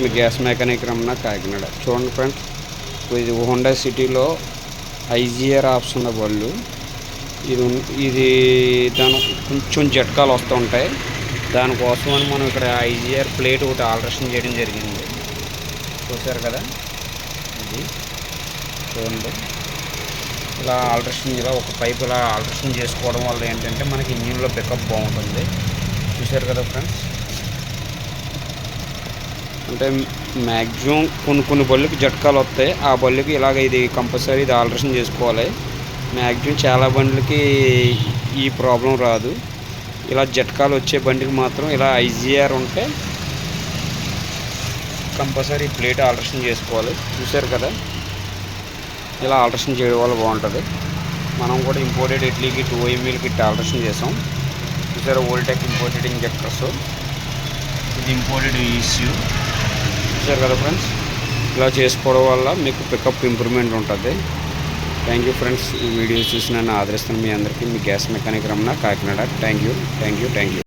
మీ gas mechanic Ramana Kakinada. చూడండి friends, ఇది Honda సిటీలో ఐజీఆర్ ఆప్షన్ ఉన్న వాళ్ళు ఇది దాని కొంచెం జట్కాలు వస్తూ ఉంటాయి. దానికోసమని మనం ఇక్కడ ఐజీఆర్ ప్లేట్ ఒకటి ఆల్ట్రేషన్ చేయడం జరిగింది. చూసారు కదా, ఇది చూడండి. ఇలా ఆల్ట్రేషన్, ఇలా ఒక పైప్ ఇలా ఆల్ట్రేషన్ చేసుకోవడం వల్ల ఏంటంటే మనకి ఇంజిన్లో పికప్ బాగుంటుంది. చూసారు కదా ఫ్రెండ్స్, అంటే మ్యాక్సిమం కొన్ని బళ్ళకి జట్కాలు వస్తాయి. ఆ బళ్ళకి ఇలాగ ఇది కంపల్సరీ ఇది ఆల్ట్రేషన్ చేసుకోవాలి. మ్యాక్సిమం చాలా బండ్లకి ఈ ప్రాబ్లం రాదు. ఇలా జట్కాలు వచ్చే బండికి మాత్రం ఇలా ఐజీఆర్ ఉంటే కంపల్సరీ ప్లేట్ ఆల్ట్రేషన్ చేసుకోవాలి. చూసారు కదా, ఇలా ఆల్ట్రేషన్ చేయడం వల్ల బాగుంటుంది. మనం కూడా ఇంపోర్టెడ్ ఇడ్లీకి 2 ml కిట్ ఆల్ట్రేషన్ చేసాం. చూసారా, ఓల్టెక్ ఇంపోర్టెడ్ ఇంజెక్టర్స్, ఇది ఇంపోర్టెడ్ ఈస్యూ. చూసారు కదా ఫ్రెండ్స్, ఇలా చేసుకోవడం వల్ల మీకు పికప్ ఇంప్రూవ్మెంట్ ఉంటుంది. థ్యాంక్ యూ ఫ్రెండ్స్, ఈ వీడియోస్ చూసి నన్ను ఆదరిస్తున్న మీ అందరికీ మీ gas mechanic Ramana Kakinada. Thank you.